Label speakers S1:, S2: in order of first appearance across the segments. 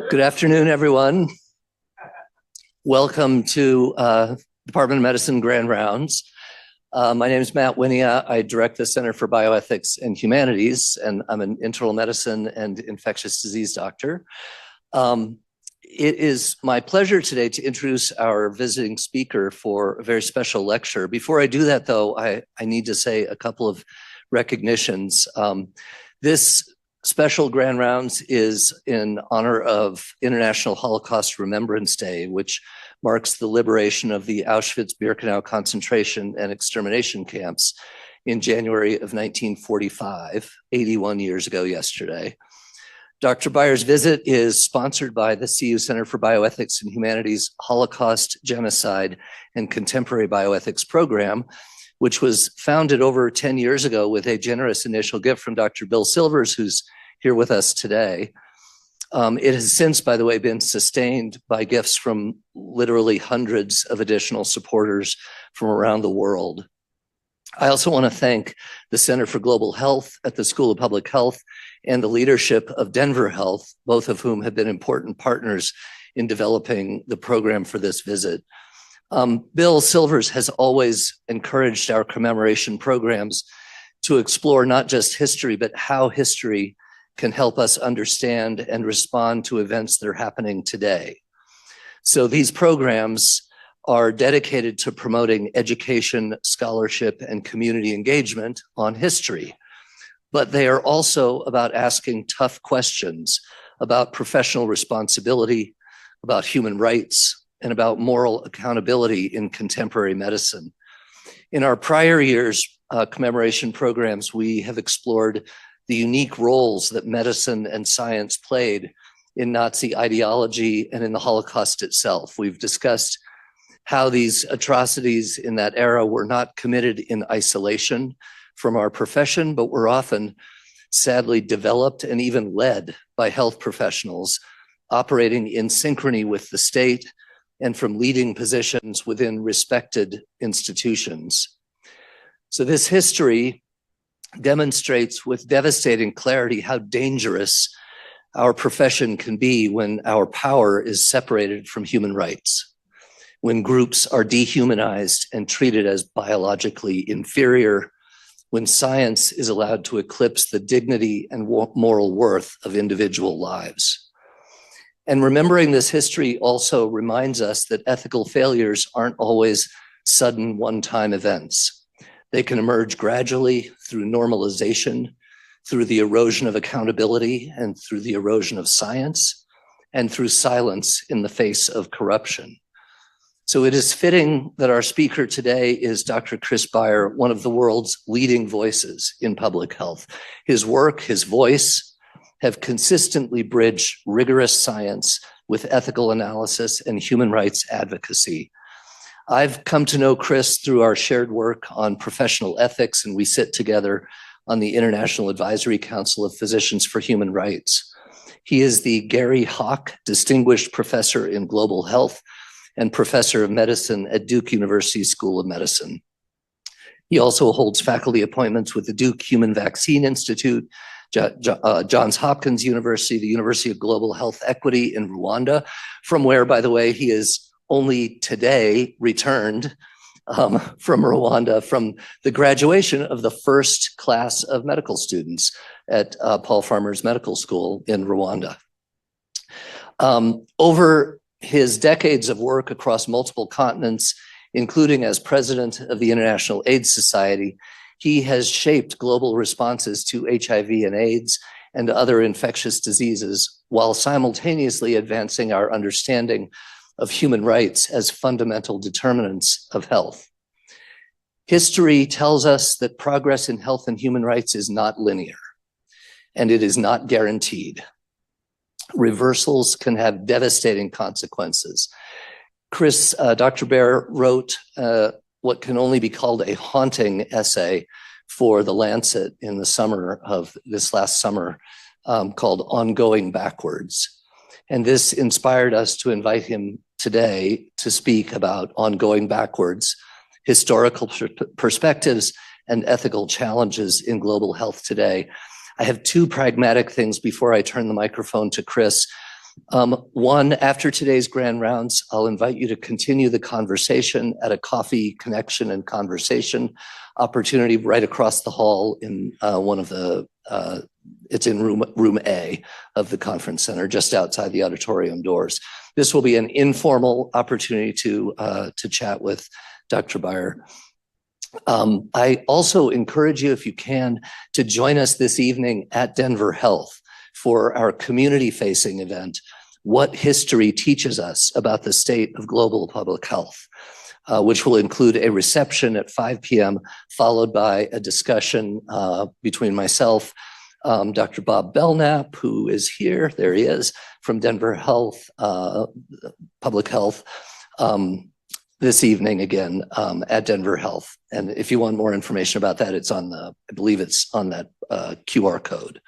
S1: Good afternoon, everyone. Welcome to Department of Medicine Grand Rounds. My name is Matt Winia. I direct the Center for Bioethics and Humanities, and I'm an internal medicine and infectious disease doctor. It is my pleasure today to introduce our visiting speaker for a very special lecture. Before I do that, though, I need to say a couple of recognitions. This special Grand Rounds is in honor of International Holocaust Remembrance Day, which marks the liberation of the Auschwitz-Birkenau concentration and extermination camps in January of 1945, 81 years ago yesterday. Dr. Beyer's visit is sponsored by the CU Center for Bioethics and Humanities Holocaust, Genocide, and Contemporary Bioethics program, which was founded over 10 years ago with a generous initial gift from Dr. Bill Silvers, who's here with us today. It has since, by the way, been sustained by gifts from literally hundreds of additional supporters from around the world. I also want to thank the Center for Global Health at the School of Public Health and the leadership of Denver Health, both of whom have been important partners in developing the program for this visit. Bill Silvers has always encouraged our commemoration programs to explore not just history, but how history can help us understand and respond to events that are happening today. So these programs are dedicated to promoting education, scholarship, and community engagement on history. But they are also about asking tough questions about professional responsibility, about human rights, and about moral accountability in contemporary medicine. In our prior years' commemoration programs, we have explored the unique roles that medicine and science played in Nazi ideology and in the Holocaust itself. We've discussed how these atrocities in that era were not committed in isolation from our profession, but were often sadly developed and even led by health professionals operating in synchrony with the state and from leading positions within respected institutions. So this history demonstrates with devastating clarity how dangerous our profession can be when our power is separated from human rights, when groups are dehumanized and treated as biologically inferior, when science is allowed to eclipse the dignity and moral worth of individual lives. And remembering this history also reminds us that ethical failures aren't always sudden one-time events. They can emerge gradually through normalization, through the erosion of accountability, and through the erosion of science, and through silence in the face of corruption. So it is fitting that our speaker today is Dr. Chris Beyrer, one of the world's leading voices in public health. His work, his voice, have consistently bridged rigorous science with ethical analysis and human rights advocacy. I've come to know Chris through our shared work on professional ethics, and we sit together on the International Advisory Council of Physicians for Human Rights. He is the Gary Hawk Distinguished Professor in Global Health and Professor of Medicine at Duke University School of Medicine. He also holds faculty appointments with the Duke Human Vaccine Institute, Johns Hopkins University, the University of Global Health Equity in Rwanda, from where, by the way, he is only today returned from Rwanda from the graduation of the first class of medical students at Paul Farmer's Medical School in Rwanda. Over his decades of work across multiple continents, including as president of the International AIDS Society, he has shaped global responses to HIV and AIDS and other infectious diseases while simultaneously advancing our understanding of human rights as fundamental determinants of health. History tells us that progress in health and human rights is not linear, and it is not guaranteed. Reversals can have devastating consequences. Dr. Beyrer wrote what can only be called a haunting essay for The Lancet in the summer of this last summer called Ongoing Backwards. And this inspired us to invite him today to speak about ongoing backwards, historical perspectives, and ethical challenges in global health today. I have two pragmatic things before I turn the microphone to Chris. One, after today's grand rounds, I'll invite you to continue the conversation at a coffee connection and conversation opportunity right across the hall in it's in room A of the conference center, just outside the auditorium doors. This will be an informal opportunity to chat with Dr. Beyrer. I also encourage you, if you can, to join us this evening at Denver Health for our community-facing event, What History Teaches Us About the State of Global Public Health, which will include a reception at 5 p.m., followed by a discussion between myself, Dr. Bob Belknap, who is here, there he is, from Denver Health, Public Health, this evening again at Denver Health. And if you want more information about that, it's on I believe it's on that QR code.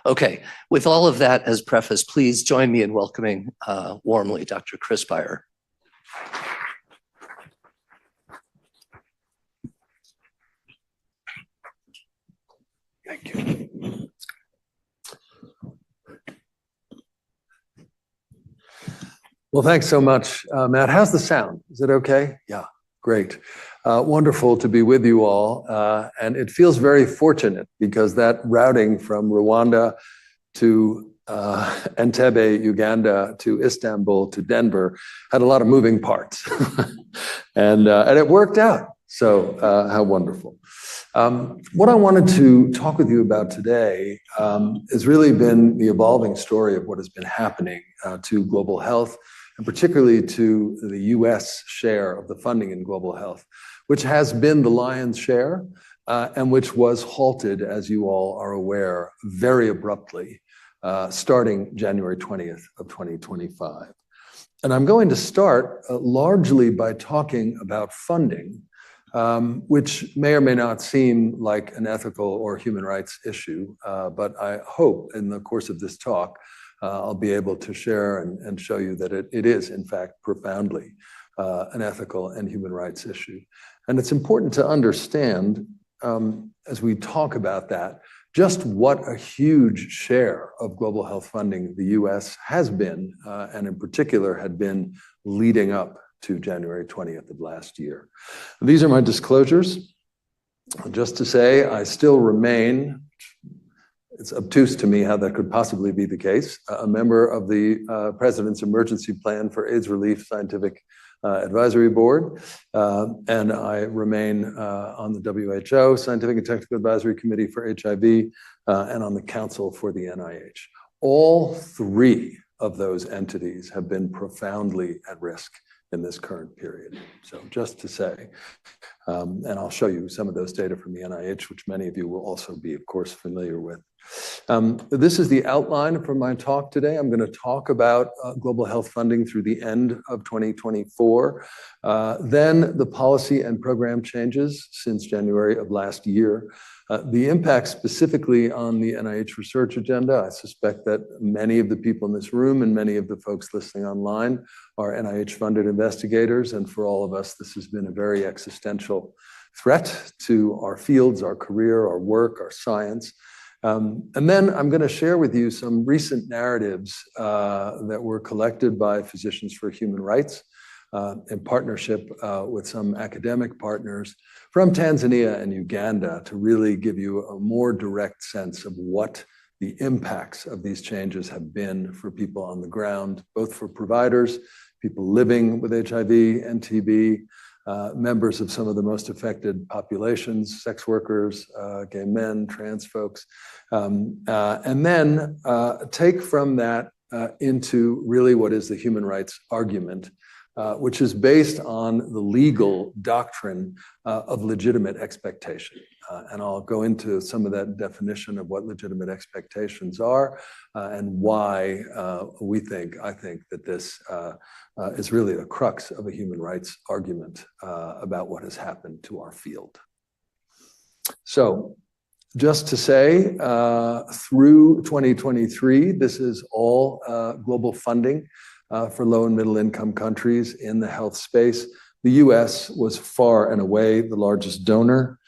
S1: Okay, with all of that as preface, please join me in welcoming warmly Dr. Chris Beyrer.
S2: Thank you. Well, thanks so much, Matt. How's the sound? Is it okay? Yeah, great. Wonderful to be with you all. And it feels very fortunate because that routing from Rwanda to Entebbe, Uganda, to Istanbul, to Denver had a lot of moving parts. and it worked out. So how wonderful. What I wanted to talk with you about today has really been the evolving story of what has been happening to global health, and particularly to the US share of the funding in global health, which has been the lion's share and which was halted, as you all are aware, very abruptly, starting January 20th of 2025. And I'm going to start largely by talking about funding, which may or may not seem like an ethical or human rights issue, but I hope in the course of this talk, I'll be able to share and show you that it is, in fact, profoundly an ethical and human rights issue. And it's important to understand, as we talk about that, just what a huge share of global health funding the US has been, and in particular had been leading up to January 20th of last year. These are my disclosures. Just to say, I still remain, it's obtuse to me how that could possibly be the case, a member of the President's Emergency Plan for AIDS Relief Scientific Advisory Board, and I remain on the WHO Scientific and Technical Advisory Committee for HIV, and on the Council for the NIH. All three of those entities have been profoundly at risk in this current period. So just to say, and I'll show you some of those data from the NIH, which many of you will also be, of course, familiar with. This is the outline for my talk today. I'm going to talk about global health funding through the end of 2024, then the policy and program changes since January of last year, the impact specifically on the NIH research agenda. I suspect that many of the people in this room and many of the folks listening online are NIH-funded investigators, and for all of us, this has been a very existential threat to our fields, our career, our work, our science. And then I'm going to share with you some recent narratives that were collected by Physicians for Human Rights in partnership with some academic partners from Tanzania and Uganda to really give you a more direct sense of what the impacts of these changes have been for people on the ground, both for providers, people living with HIV and TB, members of some of the most affected populations, sex workers, gay men, trans folks, and then take from that into really what is the human rights argument, which is based on the legal doctrine of legitimate expectation. And I'll go into some of that definition of what legitimate expectations are and why I think that this is really the crux of a human rights argument about what has happened to our field. So just to say, through 2023, this is all global funding for low and middle income countries in the health space. The US was far and away the largest donor.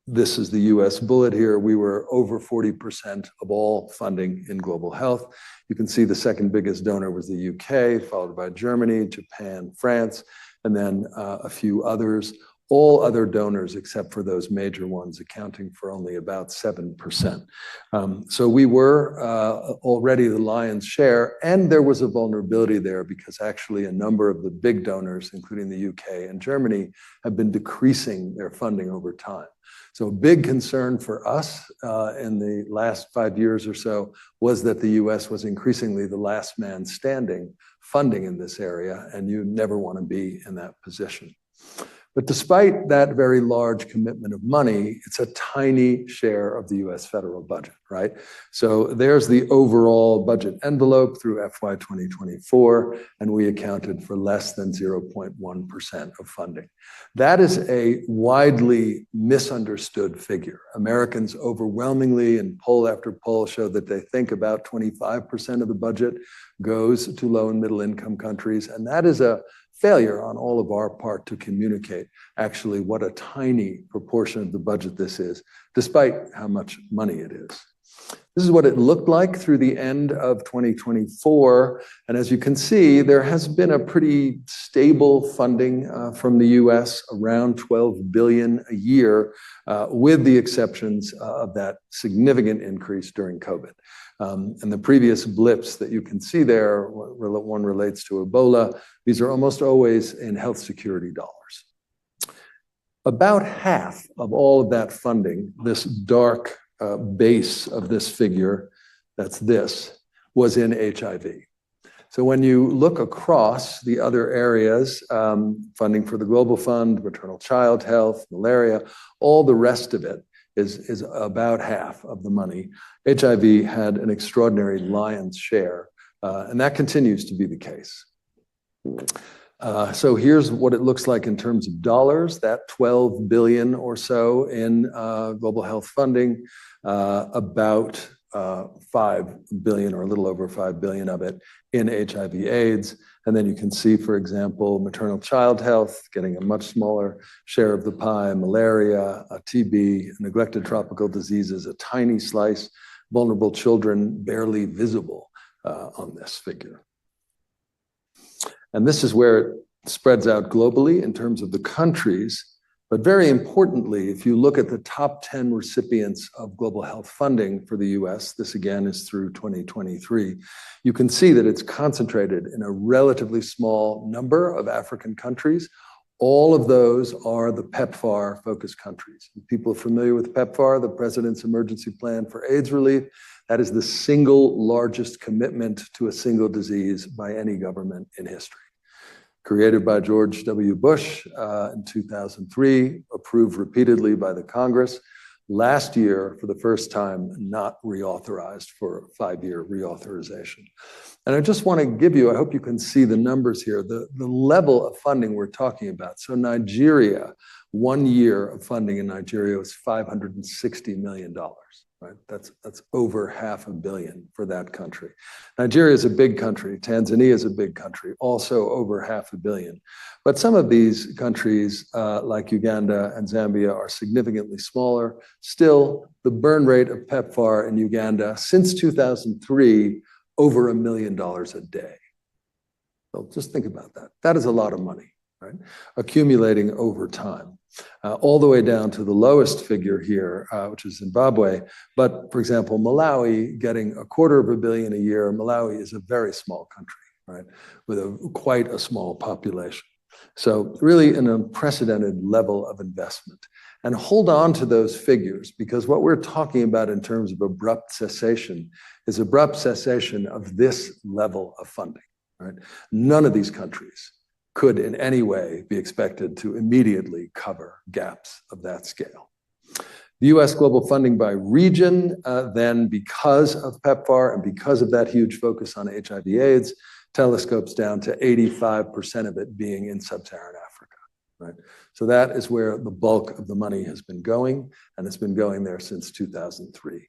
S2: this is the US bullet here. We were over 40% of all funding in global health. You can see the second biggest donor was the UK, followed by Germany, Japan, France, and then a few others. All other donors, except for those major ones, accounting for only about 7%. So we were already the lion's share, and there was a vulnerability there because actually a number of the big donors, including the UK and Germany, have been decreasing their funding over time. So a big concern for us in the last 5 years or so was that the US was increasingly the last man standing funding in this area, and you never want to be in that position. But despite that very large commitment of money, it's a tiny share of the US federal budget, right? So there's the overall budget envelope through FY 2024, and we accounted for less than 0.1% of funding. That is a widely misunderstood figure. Americans overwhelmingly, in poll after poll, show that they think about 25% of the budget goes to low and middle income countries, and that is a failure on all of our part to communicate actually what a tiny proportion of the budget this is, despite how much money it is. This is what it looked like through the end of 2024. And as you can see, there has been a pretty stable funding from the US, around $12 billion a year, with the exceptions of that significant increase during COVID. And the previous blips that you can see there, one relates to Ebola. These are almost always in health security dollars. About half of all of that funding, this dark base of this figure, was in HIV. So when you look across the other areas, funding for the Global Fund, maternal child health, malaria, all the rest of it is about half of the money. HIV had an extraordinary lion's share, and that continues to be the case. So here's what it looks like in terms of dollars, that 12 billion or so in global health funding, about 5 billion or a little over 5 billion of it in HIV AIDS. And then you can see, for example, maternal child health getting a much smaller share of the pie, malaria, TB, neglected tropical diseases, a tiny slice, vulnerable children barely visible on this figure. And this is where it spreads out globally in terms of the countries. But very importantly, if you look at the top 10 recipients of global health funding for the US, this again is through 2023, you can see that it's concentrated in a relatively small number of African countries. All of those are the PEPFAR focused countries. People familiar with PEPFAR, the President's Emergency Plan for AIDS Relief, that is the single largest commitment to a single disease by any government in history. Created by George W. Bush in 2003, approved repeatedly by the Congress. Last year, for the first time, not reauthorized for a 5-year reauthorization. And I just want to give you, I hope you can see the numbers here, the level of funding we're talking about. So Nigeria, 1 year of funding in Nigeria was $560 million. Right? That's over $500 million for that country. Nigeria is a big country. Tanzania is a big country, also over $500 million. But some of these countries, like Uganda and Zambia, are significantly smaller. Still, the burn rate of PEPFAR in Uganda since 2003, over $1 million a day. So just think about that. That is a lot of money, right? Accumulating over time. All the way down to the lowest figure here, which is Zimbabwe. But for example, Malawi getting $250 million a year. Malawi is a very small country, right? With quite a small population. So really an unprecedented level of investment. And hold on to those figures, because what we're talking about in terms of abrupt cessation is abrupt cessation of this level of funding, right? None of these countries could in any way be expected to immediately cover gaps of that scale. The US global funding by region, then because of PEPFAR and because of that huge focus on HIV/AIDS, telescopes down to 85% of it being in sub-Saharan Africa, right? So that is where the bulk of the money has been going, and it's been going there since 2003.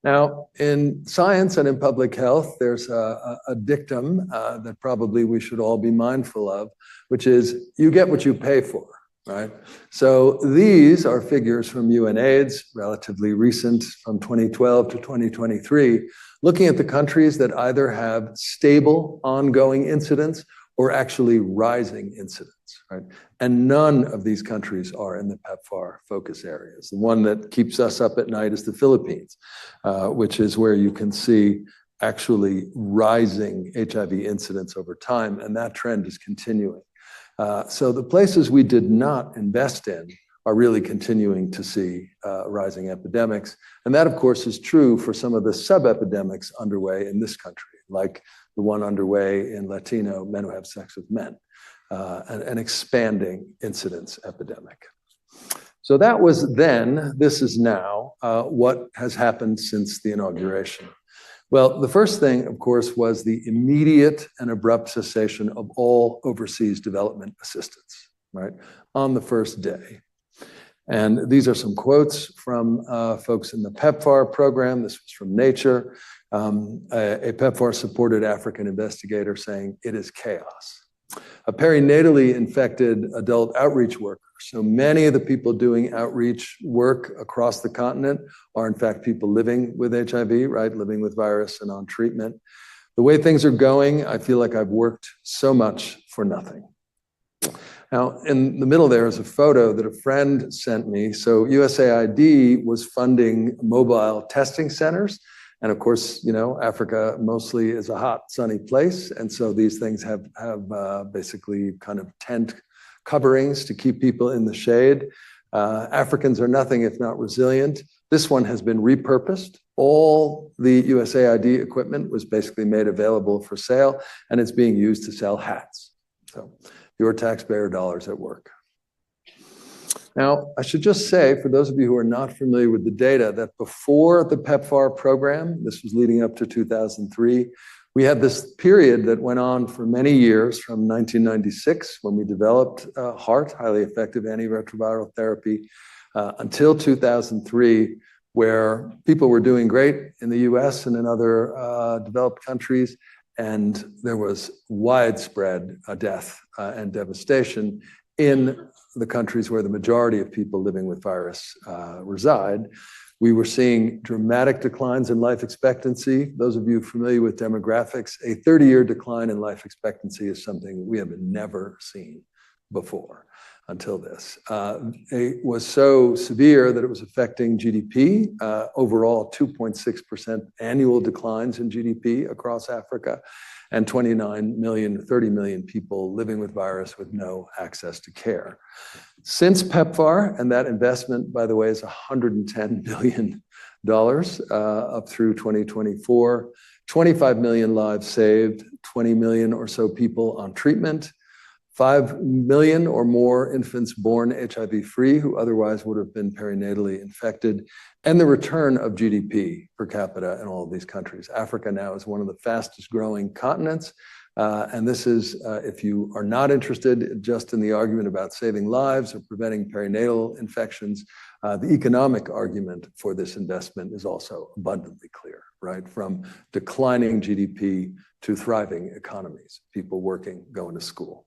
S2: Now, in science and in public health, there's a dictum that probably we should all be mindful of, which is you get what you pay for, right? So these are figures from UNAIDS, relatively recent, from 2012 to 2023, looking at the countries that either have stable, ongoing incidence or actually rising incidence, right? And none of these countries are in the PEPFAR focus areas. The one that keeps us up at night is the Philippines, which is where you can see actually rising HIV incidence over time, and that trend is continuing. So the places we did not invest in are really continuing to see rising epidemics. And that, of course, is true for some of the sub-epidemics underway in this country, like the one underway in Latino men who have sex with men, an expanding incidence epidemic. So that was then. This is now. What has happened since the inauguration? Well, the first thing, of course, was the immediate and abrupt cessation of all overseas development assistance, right, on the first day. And these are some quotes from folks in the PEPFAR program. This was from Nature, a PEPFAR-supported African investigator saying, "It is chaos." A perinatally infected adult outreach worker. So many of the people doing outreach work across the continent are in fact people living with HIV, right? Living with virus and on treatment. The way things are going, I feel like I've worked so much for nothing. Now, in the middle there is a photo that a friend sent me. So USAID was funding mobile testing centers. And of course, you know, Africa mostly is a hot, sunny place. And so these things have basically kind of tent coverings to keep people in the shade. Africans are nothing if not resilient. This one has been repurposed. All the USAID equipment was basically made available for sale, and it's being used to sell hats. So your taxpayer dollars at work. Now, I should just say, for those of you who are not familiar with the data, that before the PEPFAR program, this was leading up to 2003, we had this period that went on for many years, from 1996, when we developed HAART, highly effective antiretroviral therapy, until 2003, where people were doing great in the US and in other developed countries, and there was widespread death and devastation in the countries where the majority of people living with virus reside. We were seeing dramatic declines in life expectancy. Those of you familiar with demographics, a 30-year decline in life expectancy is something we have never seen before until this. It was so severe that it was affecting GDP, overall 2.6% annual declines in GDP across Africa, and 29 million, 30 million people living with virus with no access to care. Since PEPFAR, and that investment, by the way, is $110 billion up through 2024, 25 million lives saved, 20 million or so people on treatment, 5 million or more infants born HIV-free who otherwise would have been perinatally infected, and the return of GDP per capita in all of these countries. Africa now is one of the fastest growing continents. And this is, if you are not interested just in the argument about saving lives or preventing perinatal infections, the economic argument for this investment is also abundantly clear, right? From declining GDP to thriving economies, people working, going to school.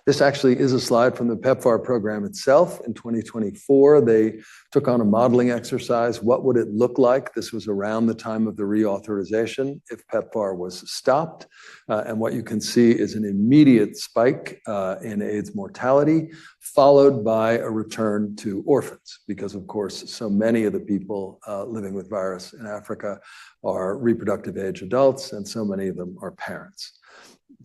S2: This actually is a slide from the PEPFAR program itself. In 2024, they took on a modeling exercise. What would it look like? This was around the time of the reauthorization if PEPFAR was stopped. And what you can see is an immediate spike in AIDS mortality, followed by a return to orphans, because of course, so many of the people living with virus in Africa are reproductive age adults, and so many of them are parents.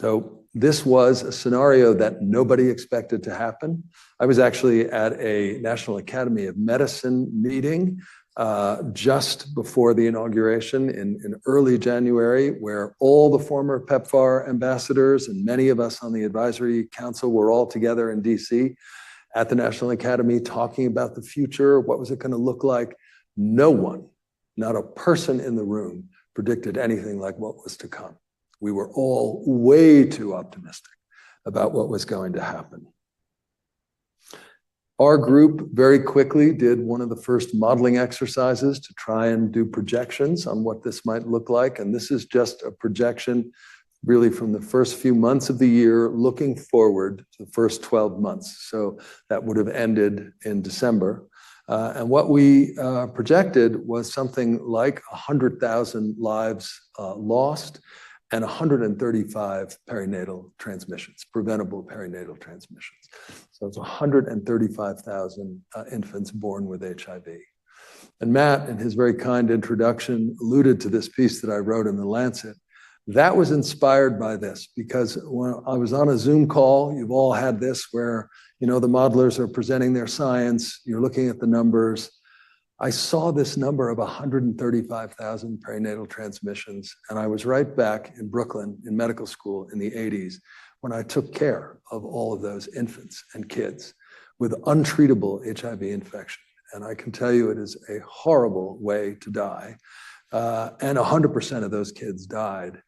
S2: So this was a scenario that nobody expected to happen. I was actually at a National Academy of Medicine meeting just before the inauguration in early January, where all the former PEPFAR ambassadors and many of us on the advisory council were all together in DC at the National Academy talking about the future. What was it going to look like? No one, not a person in the room, predicted anything like what was to come. We were all way too optimistic about what was going to happen. Our group very quickly did one of the first modeling exercises to try and do projections on what this might look like. And this is just a projection really from the first few months of the year, looking forward to the first 12 months. So that would have ended in December. And what we projected was something like 100,000 lives lost and 135 perinatal transmissions, preventable perinatal transmissions. So it's 135,000 infants born with HIV. And Matt, in his very kind introduction, alluded to this piece that I wrote in The Lancet. That was inspired by this, because when I was on a Zoom call, you've all had this where, you know, the modelers are presenting their science, you're looking at the numbers. I saw this number of 135,000 perinatal transmissions, and I was right back in Brooklyn in medical school in the 80s when I took care of all of those infants and kids with untreatable HIV infection. And I can tell you it is a horrible way to die. And 100% of those kids died.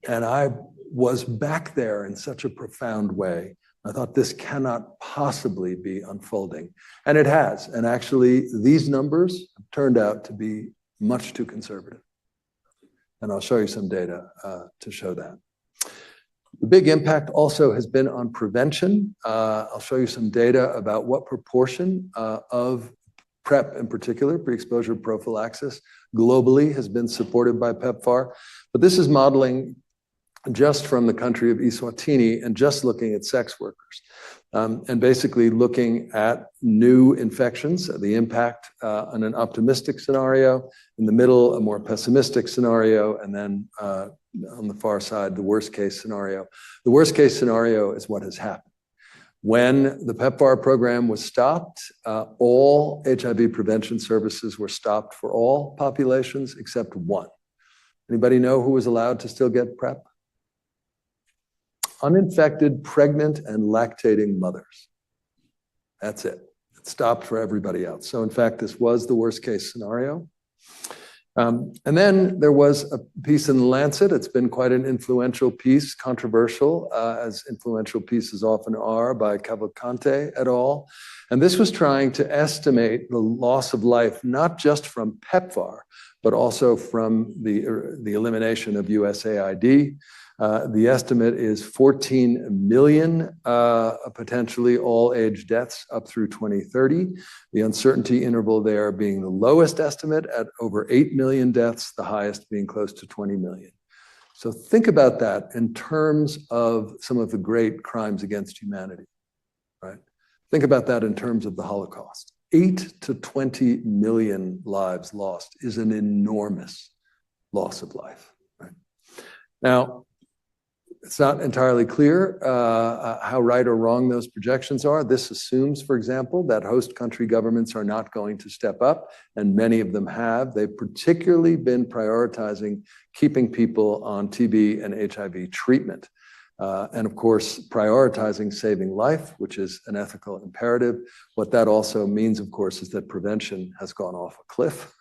S2: And I was back there in such a profound way. I thought this cannot possibly be unfolding. And it has. And actually, these numbers have turned out to be much too conservative. And I'll show you some data to show that. The big impact also has been on prevention. I'll show you some data about what proportion of PrEP in particular, pre-exposure prophylaxis, globally has been supported by PEPFAR. But this is modeling just from the country of Eswatini and just looking at sex workers. And basically looking at new infections, the impact on an optimistic scenario, in the middle, a more pessimistic scenario, and then on the far side, the worst case scenario. The worst case scenario is what has happened. When the PEPFAR program was stopped, all HIV prevention services were stopped for all populations except one. Anybody know who was allowed to still get PrEP? Uninfected, pregnant, and lactating mothers. That's it. It stopped for everybody else. So in fact, this was the worst case scenario. And then there was a piece in The Lancet. It's been quite an influential piece, controversial, as influential pieces often are, by Cavalcante et al. And this was trying to estimate the loss of life, not just from PEPFAR, but also from the elimination of USAID. The estimate is 14 million potentially all-age deaths up through 2030. The uncertainty interval there being the lowest estimate at over 8 million deaths, the highest being close to 20 million. So think about that in terms of some of the great crimes against humanity, right? Think about that in terms of the Holocaust. 8 to 20 million lives lost is an enormous loss of life, right? Now, it's not entirely clear how right or wrong those projections are. This assumes, for example, that host country governments are not going to step up, and many of them have. They've particularly been prioritizing keeping people on TB and HIV treatment. And of course, prioritizing saving life, which is an ethical imperative. What that also means, of course, is that prevention has gone off a cliff,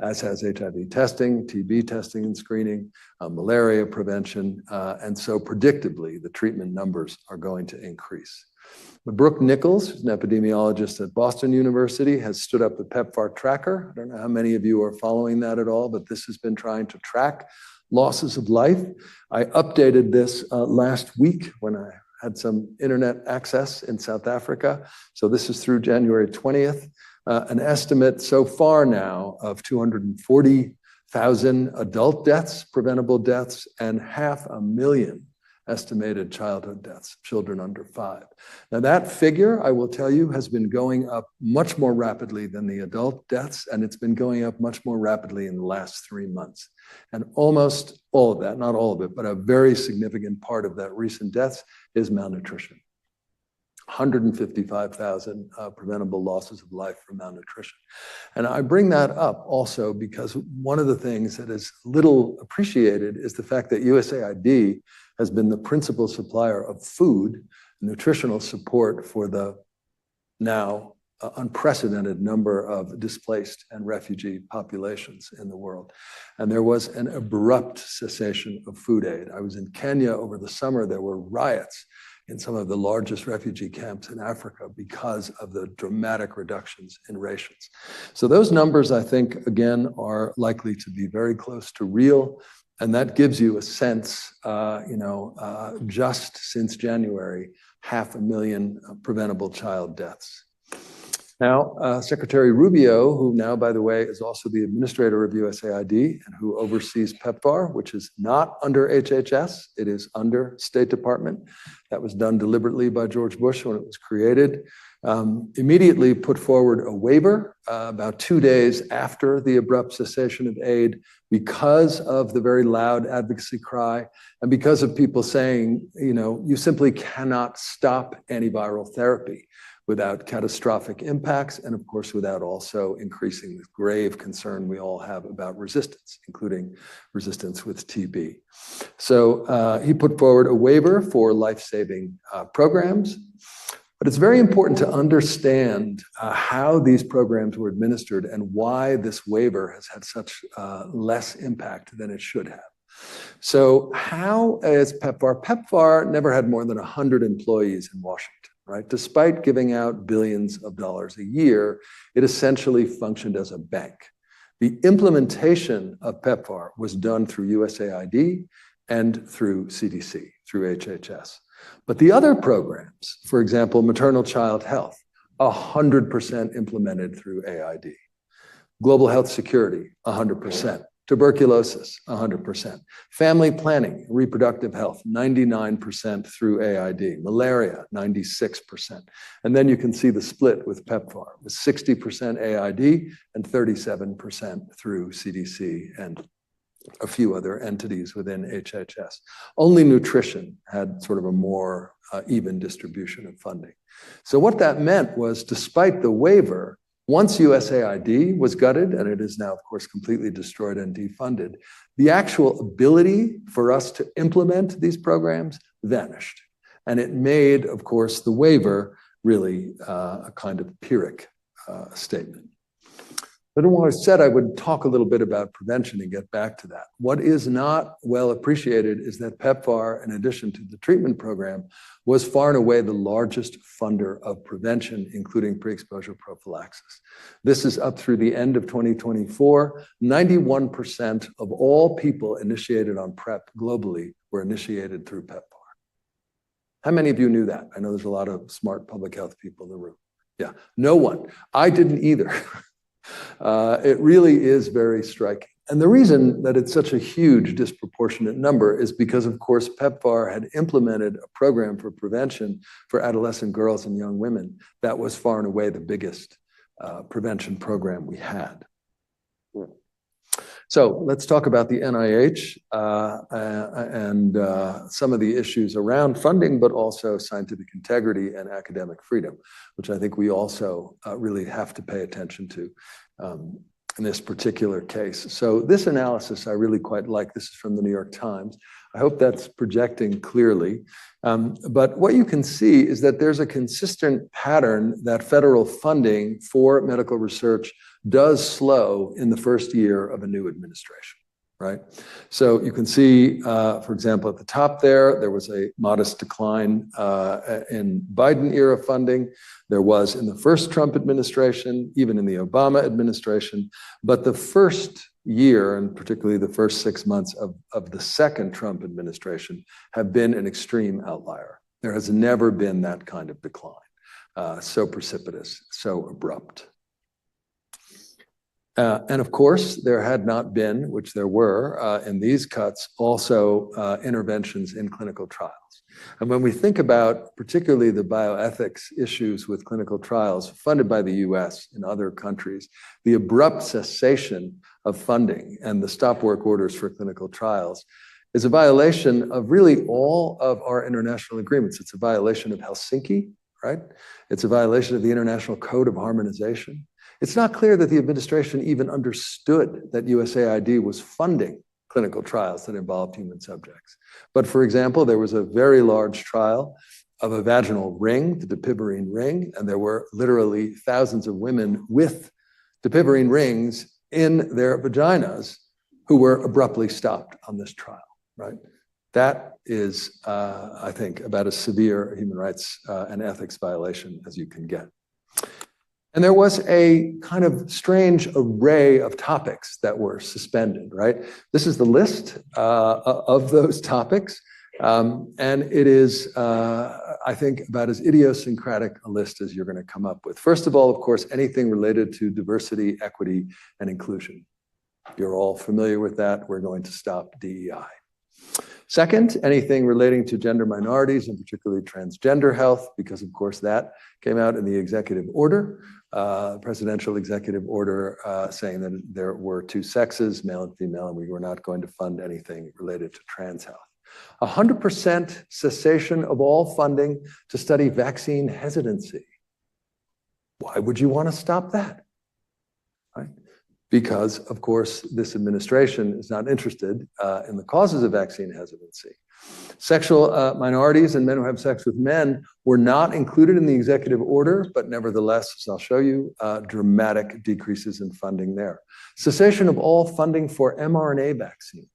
S2: as has HIV testing, TB testing and screening, malaria prevention, and so predictably, the treatment numbers are going to increase. But Brooke Nichols, who's an epidemiologist at Boston University, has stood up the PEPFAR tracker. I don't know how many of you are following that at all, but this has been trying to track losses of life. I updated this last week when I had some internet access in South Africa. So this is through January 20th. An estimate so far now of 240,000 adult deaths, preventable deaths, and 500,000 estimated childhood deaths, children under 5. Now that figure, I will tell you, has been going up much more rapidly than the adult deaths, and it's been going up much more rapidly in the last 3 months. And almost all of that, not all of it, but a very significant part of that recent deaths is malnutrition. 155,000 preventable losses of life from malnutrition. And I bring that up also because one of the things that is little appreciated is the fact that USAID has been the principal supplier of food, nutritional support for the now unprecedented number of displaced and refugee populations in the world. And there was an abrupt cessation of food aid. I was in Kenya over the summer. There were riots in some of the largest refugee camps in Africa because of the dramatic reductions in rations. So those numbers, I think, again, are likely to be very close to real. And that gives you a sense, just since January, 500,000 preventable child deaths. Now, Secretary Rubio, who now, by the way, is also the administrator of USAID and who oversees PEPFAR, which is not under HHS, it is under State Department. That was done deliberately by George Bush when it was created. Immediately put forward a waiver about 2 days after the abrupt cessation of aid because of the very loud advocacy cry and because of people saying, you simply cannot stop antiviral therapy without catastrophic impacts and, of course, without also increasing the grave concern we all have about resistance, including resistance with TB. So he put forward a waiver for life-saving programs. But it's very important to understand how these programs were administered and why this waiver has had such less impact than it should have. So how is PEPFAR? PEPFAR never had more than 100 employees in Washington, right? Despite giving out billions of dollars a year, it essentially functioned as a bank. The implementation of PEPFAR was done through USAID and through CDC, through HHS. But the other programs, for example, maternal child health, 100% implemented through AID. Global health security, 100%. Tuberculosis, 100%. Family planning, reproductive health, 99% through AID. Malaria, 96%. And then you can see the split with PEPFAR, with 60% AID and 37% through CDC and a few other entities within HHS. Only nutrition had sort of a more even distribution of funding. So what that meant was, despite the waiver, once USAID was gutted, and it is now, of course, completely destroyed and defunded, the actual ability for us to implement these programs vanished. And it made, of course, the waiver really a kind of Pyrrhic statement. But when I said I would talk a little bit about prevention and get back to that. What is not well appreciated is that PEPFAR, in addition to the treatment program, was far and away the largest funder of prevention, including pre-exposure prophylaxis. This is up through the end of 2024. 91% of all people initiated on PrEP globally were initiated through PEPFAR. How many of you knew that? I know there's a lot of smart public health people in the room. Yeah, no one. I didn't either. It really is very striking. And the reason that it's such a huge disproportionate number is because, of course, PEPFAR had implemented a program for prevention for adolescent girls and young women that was far and away the biggest prevention program we had. So let's talk about the NIH and some of the issues around funding, but also scientific integrity and academic freedom, which I think we also really have to pay attention to in this particular case. So this analysis I really quite like. This is from the New York Times. I hope that's projecting clearly. But what you can see is that there's a consistent pattern that federal funding for medical research does slow in the first year of a new administration, right? So you can see, for example, at the top there was a modest decline in Biden era funding. There was in the first Trump administration, even in the Obama administration. But the first year, and particularly the first 6 months of the second Trump administration, have been an extreme outlier. There has never been that kind of decline, so precipitous, so abrupt. And of course, there had not been, which there were in these cuts, also interventions in clinical trials. And when we think about particularly the bioethics issues with clinical trials funded by the US and other countries, the abrupt cessation of funding and the stop work orders for clinical trials is a violation of really all of our international agreements. It's a violation of Helsinki, right? It's a violation of the International Code of Harmonization. It's not clear that the administration even understood that USAID was funding clinical trials that involved human subjects. But for example, there was a very large trial of a vaginal ring, the dapivirine ring, and there were literally thousands of women with dapivirine rings in their vaginas who were abruptly stopped on this trial, right? That is, I think, about as severe a human rights and ethics violation as you can get. And there was a kind of strange array of topics that were suspended, right? This is the list of those topics. And it is, I think, about as idiosyncratic a list as you're going to come up with. First of all, of course, anything related to diversity, equity, and inclusion. You're all familiar with that. We're going to stop DEI. Second, anything relating to gender minorities, and particularly transgender health, because of course that came out in the executive order, presidential executive order saying that there were two sexes, male and female, and we were not going to fund anything related to trans health. 100% cessation of all funding to study vaccine hesitancy. Why would you want to stop that? Right? Because, of course, this administration is not interested in the causes of vaccine hesitancy. Sexual minorities and men who have sex with men were not included in the executive order, but nevertheless, as I'll show you, dramatic decreases in funding there. Cessation of all funding for mRNA vaccines.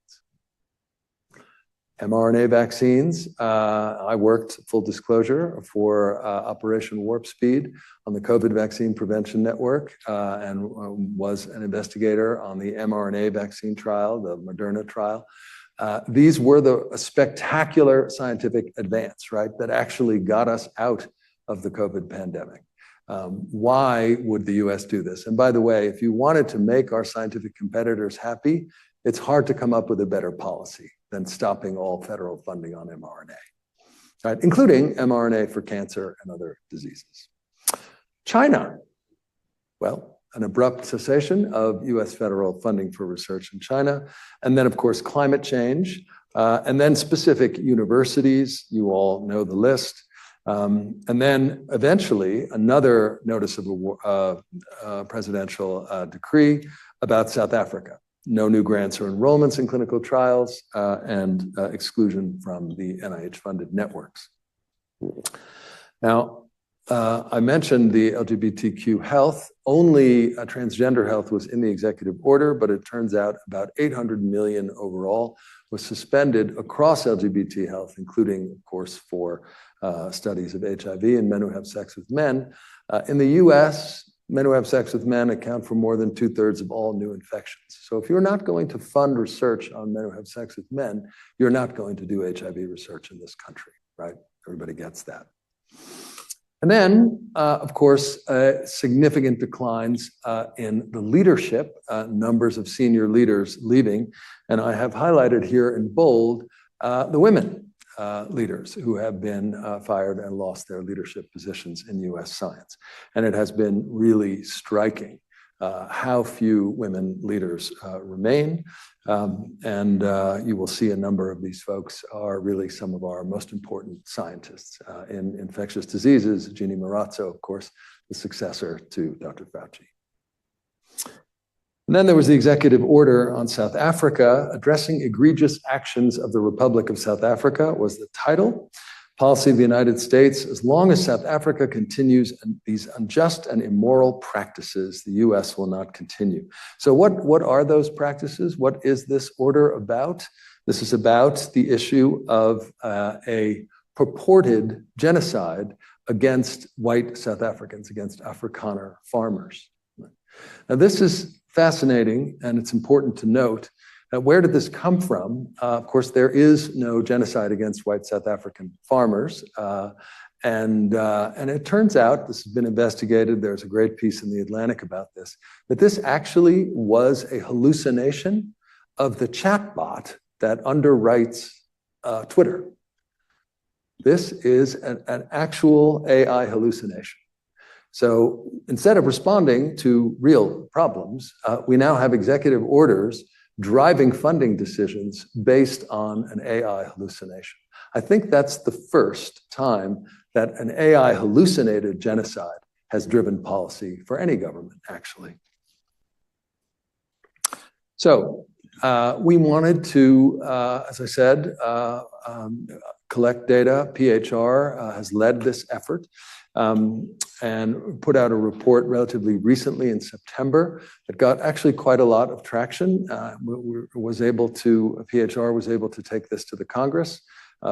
S2: mRNA vaccines, I worked, full disclosure, for Operation Warp Speed on the COVID Vaccine Prevention Network and was an investigator on the mRNA vaccine trial, the Moderna trial. These were a spectacular scientific advance, right, that actually got us out of the COVID pandemic. Why would the US do this? And by the way, if you wanted to make our scientific competitors happy, it's hard to come up with a better policy than stopping all federal funding on mRNA, right? Including mRNA for cancer and other diseases. China, well, an abrupt cessation of US federal funding for research in China. And then, of course, climate change, and then specific universities. You all know the list. And then eventually another notice of a presidential decree about South Africa. No new grants or enrollments in clinical trials, and exclusion from the NIH-funded networks. Now, I mentioned the LGBTQ health. Only transgender health was in the executive order, but it turns out about 800 million overall was suspended across LGBT health, including, of course, for studies of HIV in men who have sex with men. In the US, men who have sex with men account for more than 2/3 of all new infections. So if you're not going to fund research on men who have sex with men, you're not going to do HIV research in this country, right? Everybody gets that. And then, of course, significant declines in the leadership, numbers of senior leaders leaving. And I have highlighted here in bold the women leaders who have been fired and lost their leadership positions in US science. And it has been really striking how few women leaders remain. And you will see a number of these folks are really some of our most important scientists in infectious diseases. Jeannie Marazzo, of course, the successor to Dr. Fauci. And then there was the executive order on South Africa. Addressing egregious actions of the Republic of South Africa was the title. Policy of the United States: as long as South Africa continues these unjust and immoral practices, the US will not continue. So what are those practices? What is this order about? This is about the issue of a purported genocide against white South Africans, against Afrikaner farmers. Now, this is fascinating, and it's important to note that where did this come from? Of course, there is no genocide against white South African farmers. And it turns out, this has been investigated, there's a great piece in The Atlantic about this, that this actually was a hallucination of the chatbot that underwrites Twitter. This is an actual AI hallucination. So instead of responding to real problems, we now have executive orders driving funding decisions based on an AI hallucination. I think that's the first time that an AI hallucinated genocide has driven policy for any government, actually. So we wanted to, as I said, collect data. PHR has led this effort. and put out a report relatively recently in September that got actually quite a lot of traction. PHR was able to take this to the Congress,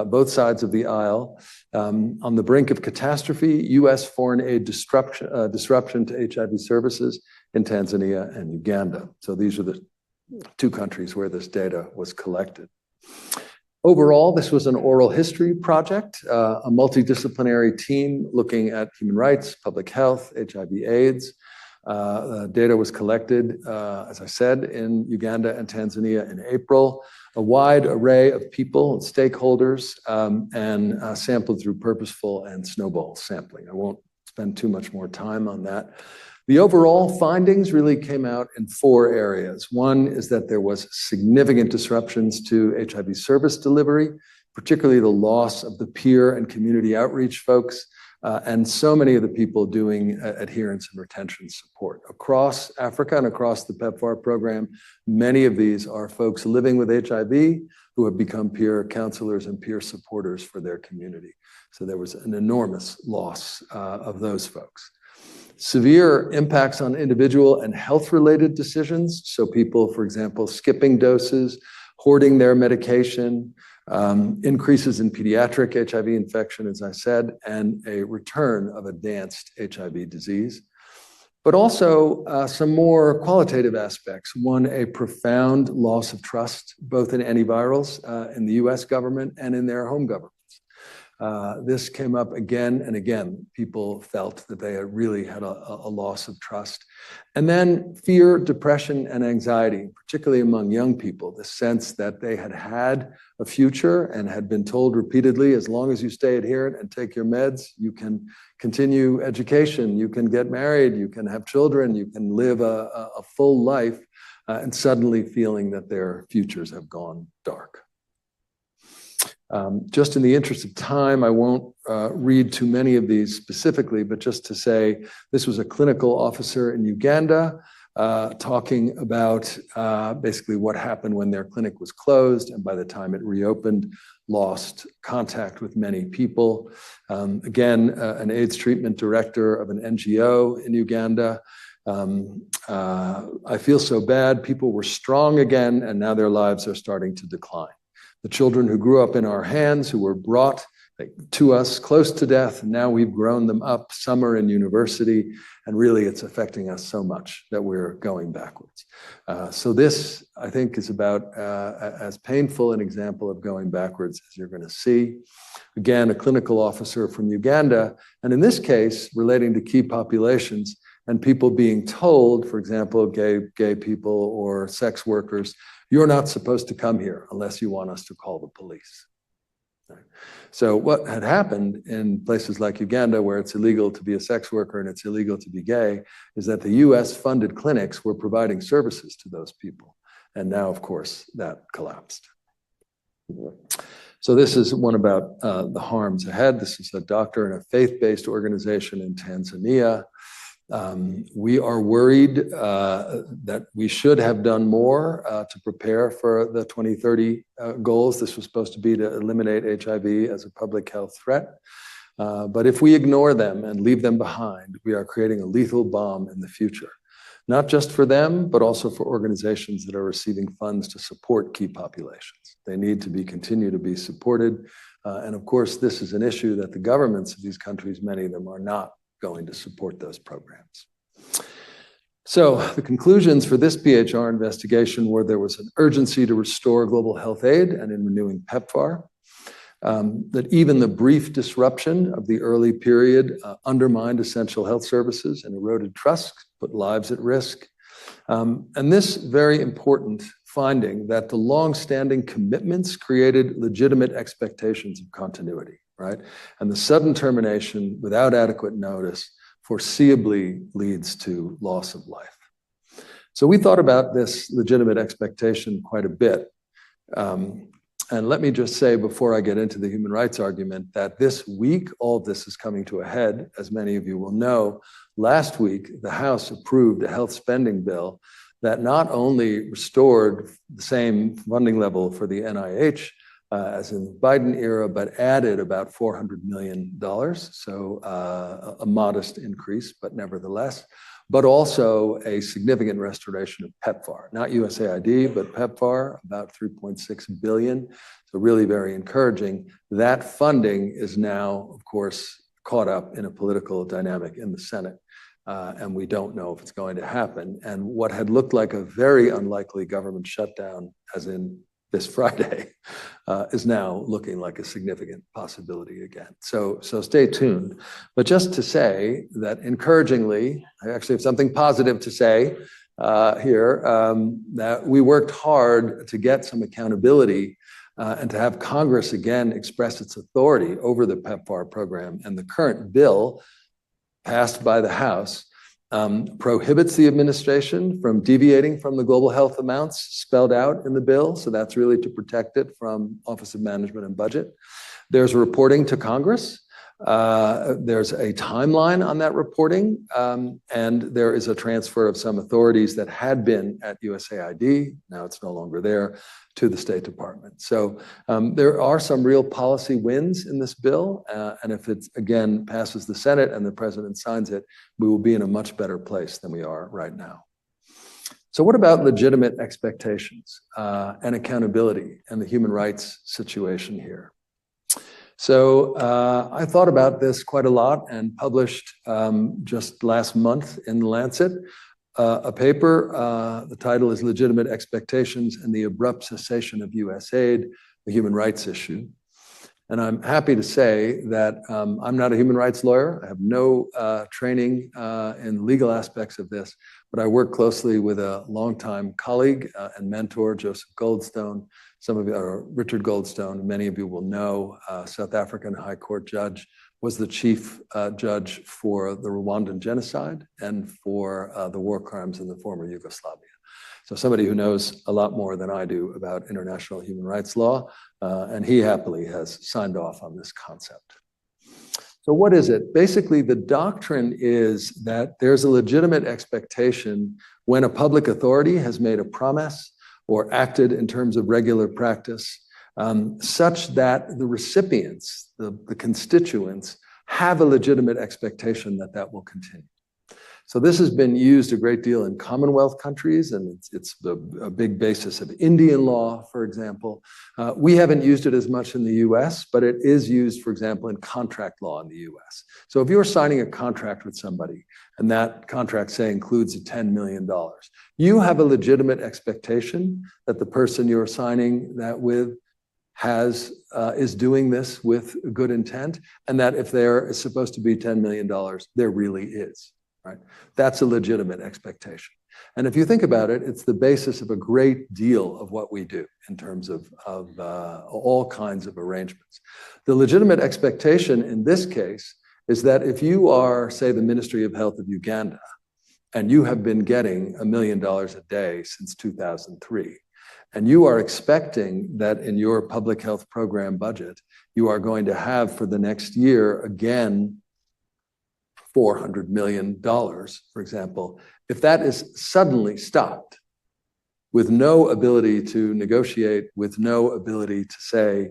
S2: both sides of the aisle. On the brink of catastrophe, U.S. foreign aid disruption to HIV services in Tanzania and Uganda. So these are the two countries where this data was collected. Overall, this was an oral history project, a multidisciplinary team looking at human rights, public health, HIV/AIDS. Data was collected, as I said, in Uganda and Tanzania in April. A wide array of people and stakeholders, and sampled through purposeful and snowball sampling. I won't spend too much more time on that. The overall findings really came out in 4 areas. One is that there was significant disruptions to HIV service delivery, particularly the loss of the peer and community outreach folks, and so many of the people doing adherence and retention support. Across Africa and across the PEPFAR program, many of these are folks living with HIV who have become peer counselors and peer supporters for their community. So there was an enormous loss of those folks. Severe impacts on individual and health-related decisions. So people, for example, skipping doses, hoarding their medication, increases in pediatric HIV infection, as I said, and a return of advanced HIV disease. But also some more qualitative aspects. One, a profound loss of trust, both in antivirals in the US government and in their home governments. This came up again and again. People felt that they really had a loss of trust. And then fear, depression, and anxiety, particularly among young people, the sense that they had had a future and had been told repeatedly, as long as you stay adherent and take your meds, you can continue education, you can get married, you can have children, you can live a full life, and suddenly feeling that their futures have gone dark. Just in the interest of time, I won't read too many of these specifically, but just to say this was a clinical officer in Uganda talking about basically what happened when their clinic was closed, and by the time it reopened, lost contact with many people. Again, an AIDS treatment director of an NGO in Uganda. I feel so bad. People were strong again, and now their lives are starting to decline. The children who grew up in our hands, who were brought to us close to death, and now we've grown them up. Some are in university, and really it's affecting us so much that we're going backwards. So this, I think, is about as painful an example of going backwards as you're going to see. Again, a clinical officer from Uganda, and in this case, relating to key populations, and people being told, for example, gay people or sex workers, you're not supposed to come here unless you want us to call the police. So what had happened in places like Uganda, where it's illegal to be a sex worker and it's illegal to be gay, is that the US funded clinics were providing services to those people. And now, of course, that collapsed. So this is one about the harms ahead. This is a doctor in a faith-based organization in Tanzania. We are worried that we should have done more to prepare for the 2030 goals. This was supposed to be to eliminate HIV as a public health threat. But if we ignore them and leave them behind, we are creating a lethal bomb in the future, not just for them, but also for organizations that are receiving funds to support key populations. They need to continue to be supported. And of course, this is an issue that the governments of these countries, many of them, are not going to support those programs. So the conclusions for this PHR investigation were there was an urgency to restore global health aid and in renewing PEPFAR, that even the brief disruption of the early period undermined essential health services and eroded trust, put lives at risk. And this very important finding that the long-standing commitments created legitimate expectations of continuity. Right? And the sudden termination without adequate notice foreseeably leads to loss of life. So we thought about this legitimate expectation quite a bit. And let me just say before I get into the human rights argument that this week, all of this is coming to a head, as many of you will know. Last week, the House approved a health spending bill that not only restored the same funding level for the NIH, as in the Biden era, but added about $400 million. So a modest increase, but nevertheless, but also a significant restoration of PEPFAR, not USAID, but PEPFAR, about $3.6 billion. So really very encouraging. That funding is now, of course, caught up in a political dynamic in the Senate. And we don't know if it's going to happen. And what had looked like a very unlikely government shutdown, as in this Friday, is now looking like a significant possibility again. So stay tuned. But just to say that encouragingly, I actually have something positive to say here, that we worked hard to get some accountability and to have Congress again express its authority over the PEPFAR program. And the current bill passed by the House prohibits the administration from deviating from the global health amounts spelled out in the bill. So that's really to protect it from Office of Management and Budget. There's reporting to Congress. There's a timeline on that reporting, and there is a transfer of some authorities that had been at USAID, now it's no longer there, to the State Department. So there are some real policy wins in this bill, and if it again passes the Senate and the president signs it, we will be in a much better place than we are right now. So what about legitimate expectations and accountability and the human rights situation here? So I thought about this quite a lot and published just last month in The Lancet a paper. The title is Legitimate Expectations and the Abrupt Cessation of U.S. Aid, the Human Rights Issue. And I'm happy to say that I'm not a human rights lawyer. I have no training in legal aspects of this, but I work closely with a longtime colleague and mentor, Joseph Goldstone. Some of you are Richard Goldstone. Many of you will know, South African High Court judge, was the chief judge for the Rwandan genocide and for the war crimes in the former Yugoslavia. So somebody who knows a lot more than I do about international human rights law, and he happily has signed off on this concept. So what is it? Basically, the doctrine is that there's a legitimate expectation when a public authority has made a promise or acted in terms of regular practice, such that the recipients, the constituents, have a legitimate expectation that that will continue. So this has been used a great deal in Commonwealth countries, and it's a big basis of Indian law, for example. We haven't used it as much in the US, but it is used, for example, in contract law in the US. So if you're signing a contract with somebody, and that contract, say, includes $10 million, you have a legitimate expectation that the person you're signing that with is doing this with good intent, and that if there is supposed to be $10 million, there really is. Right? That's a legitimate expectation. And if you think about it, it's the basis of a great deal of what we do in terms of all kinds of arrangements. The legitimate expectation in this case is that if you are, say, the Ministry of Health of Uganda, and you have been getting $1 million a day since 2003, and you are expecting that in your public health program budget, you are going to have for the next year, again, $400 million, for example, if that is suddenly stopped with no ability to negotiate, with no ability to say,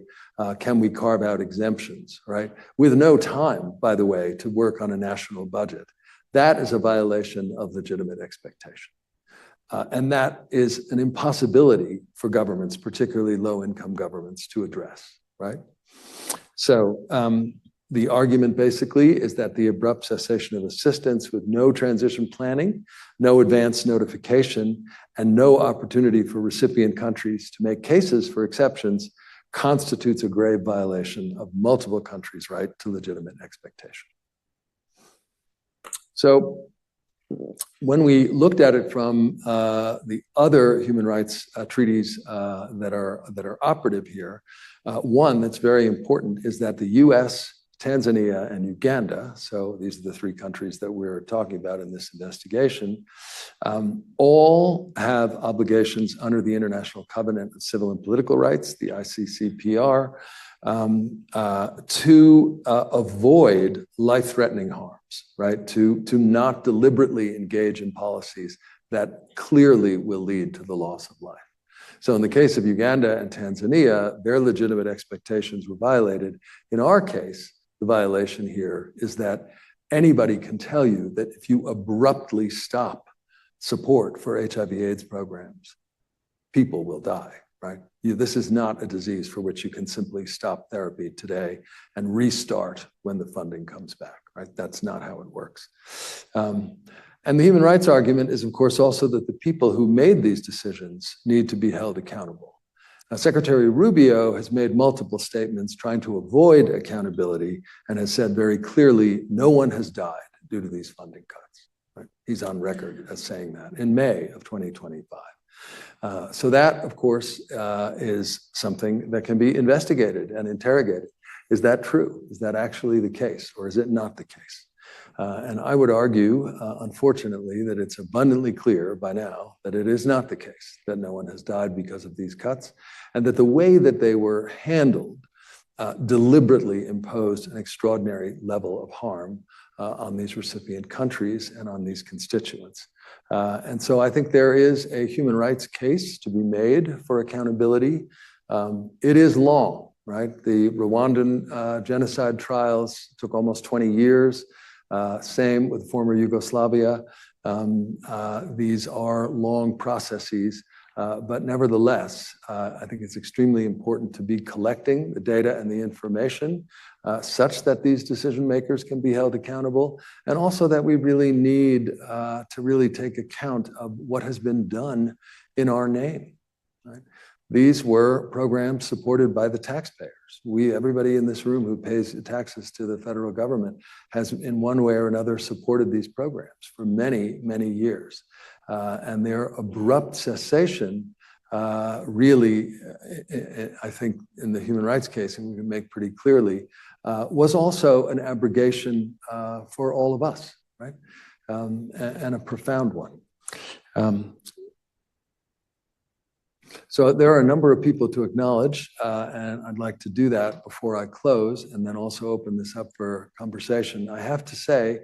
S2: can we carve out exemptions, right? With no time, by the way, to work on a national budget, that is a violation of legitimate expectation. And that is an impossibility for governments, particularly low-income governments, to address, right? So, the argument basically is that the abrupt cessation of assistance with no transition planning, no advance notification, and no opportunity for recipient countries to make cases for exceptions constitutes a grave violation of multiple countries' right to legitimate expectation. So when we looked at it from the other human rights treaties that are operative here, one that's very important is that the US, Tanzania, and Uganda, so these are the three countries that we're talking about in this investigation, all have obligations under the International Covenant of Civil and Political Rights, the ICCPR, to avoid life-threatening harms, right? To not deliberately engage in policies that clearly will lead to the loss of life. So in the case of Uganda and Tanzania, their legitimate expectations were violated. In our case, the violation here is that anybody can tell you that if you abruptly stop support for HIV/AIDS programs, people will die, right? This is not a disease for which you can simply stop therapy today and restart when the funding comes back, right? That's not how it works. And the human rights argument is, of course, also that the people who made these decisions need to be held accountable. Now, Secretary Rubio has made multiple statements trying to avoid accountability and has said very clearly, no one has died due to these funding cuts. Right? He's on record as saying that in May of 2025. So that, of course, is something that can be investigated and interrogated. Is that true? Is that actually the case, or is it not the case? And I would argue, unfortunately, that it's abundantly clear by now that it is not the case, that no one has died because of these cuts, and that the way that they were handled deliberately imposed an extraordinary level of harm on these recipient countries and on these constituents. And so I think there is a human rights case to be made for accountability. It is long, right? The Rwandan genocide trials took almost 20 years. Same with former Yugoslavia. These are long processes, but nevertheless, I think it's extremely important to be collecting the data and the information such that these decision makers can be held accountable, and also that we really need to really take account of what has been done in our name. Right? These were programs supported by the taxpayers. Everybody in this room who pays taxes to the federal government has in one way or another supported these programs for many, many years. And their abrupt cessation really, I think in the human rights case, and we can make pretty clearly, was also an abrogation for all of us, right? And a profound one. So there are a number of people to acknowledge, and I'd like to do that before I close and then also open this up for conversation. I have to say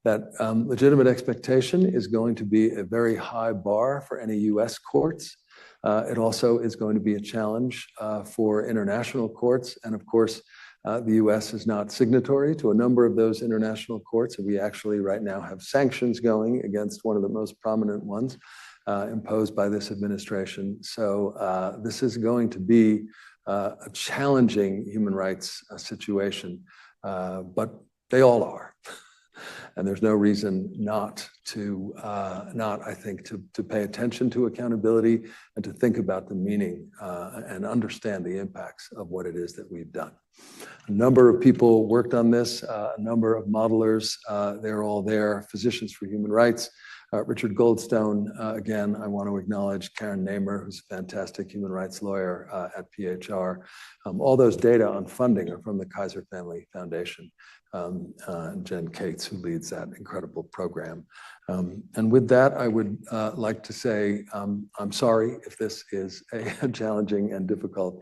S2: that legitimate expectation is going to be a very high bar for any US courts. It also is going to be a challenge for international courts. And of course, the US is not signatory to a number of those international courts. And we actually right now have sanctions going against one of the most prominent ones. Imposed by this administration. So this is going to be a challenging human rights situation, but they all are. And there's no reason not, I think, to pay attention to accountability and to think about the meaning and understand the impacts of what it is that we've done. A number of people worked on this, a number of modelers, they're all there, Physicians for Human Rights, Richard Goldstone, again, I want to acknowledge Karen Namer, who's a fantastic human rights lawyer at PHR. All those data on funding are from the Kaiser Family Foundation, and Jen Cates, who leads that incredible program. And with that, I would like to say, I'm sorry if this is a challenging and difficult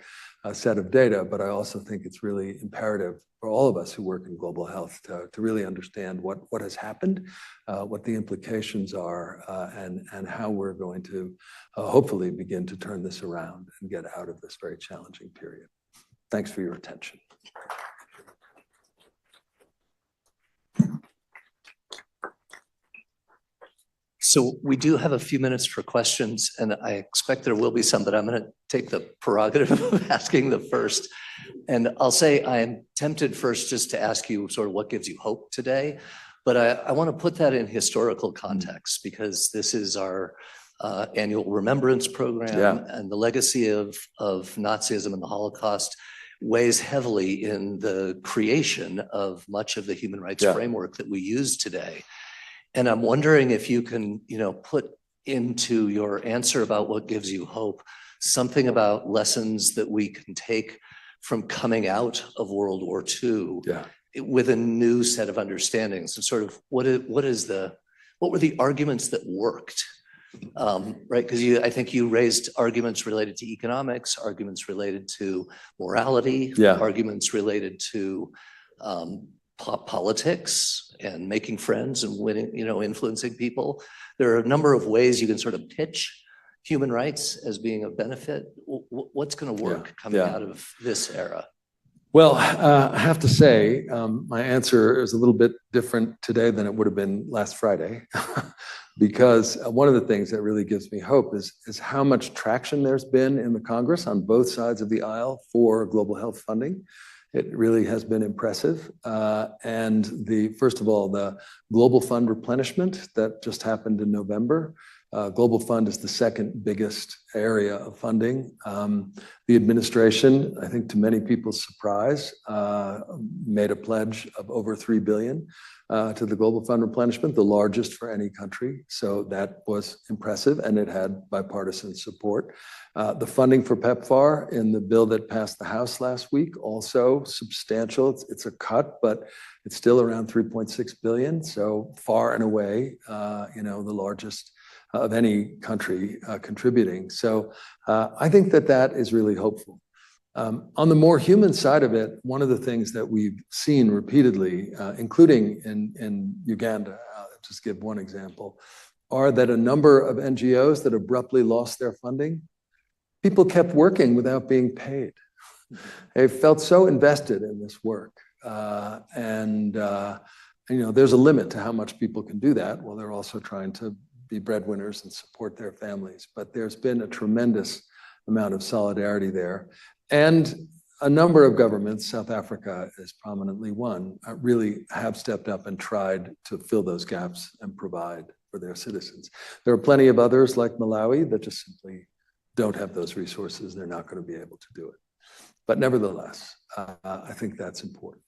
S2: set of data, but I also think it's really imperative for all of us who work in global health to really understand what has happened, what the implications are, and how we're going to hopefully begin to turn this around and get out of this very challenging period. Thanks for your attention.
S1: So we do have a few minutes for questions, and I expect there will be some, but I'm going to take the prerogative of asking the first. And I'll say I'm tempted first just to ask you sort of what gives you hope today, but I want to put that in historical context because this is our annual remembrance program, and the legacy of Nazism and the Holocaust weighs heavily in the creation of much of the human rights framework that we use today. And I'm wondering if you can, put into your answer about what gives you hope, something about lessons that we can take from coming out of World War II with a new set of understandings, and sort of what were the arguments that worked, right? Because I think you raised arguments related to economics, arguments related to morality, arguments related to politics and making friends and winning, influencing people. There are a number of ways you can sort of pitch human rights as being a benefit? What's going to work coming out of this era?
S2: Well, I have to say, my answer is a little bit different today than it would have been last Friday, because one of the things that really gives me hope is how much traction there's been in the Congress on both sides of the aisle for global health funding. It really has been impressive. And first of all, the Global Fund replenishment that just happened in November. Global Fund is the second biggest area of funding. The administration, I think to many people's surprise, made a pledge of over $3 billion to the Global Fund replenishment, the largest for any country. So that was impressive, and it had bipartisan support. The funding for PEPFAR in the bill that passed the House last week, also substantial. It's a cut, but it's still around $3.6 billion. So far and away, the largest of any country contributing. So I think that is really hopeful. On the more human side of it, one of the things that we've seen repeatedly, including in Uganda, just give one example, are that a number of NGOs that abruptly lost their funding, people kept working without being paid. They felt so invested in this work. There's a limit to how much people can do that. Well, they're also trying to be breadwinners and support their families. But there's been a tremendous amount of solidarity there. And a number of governments, South Africa is prominently one, really have stepped up and tried to fill those gaps and provide for their citizens. There are plenty of others like Malawi that just simply don't have those resources. They're not going to be able to do it. But nevertheless, I think that's important.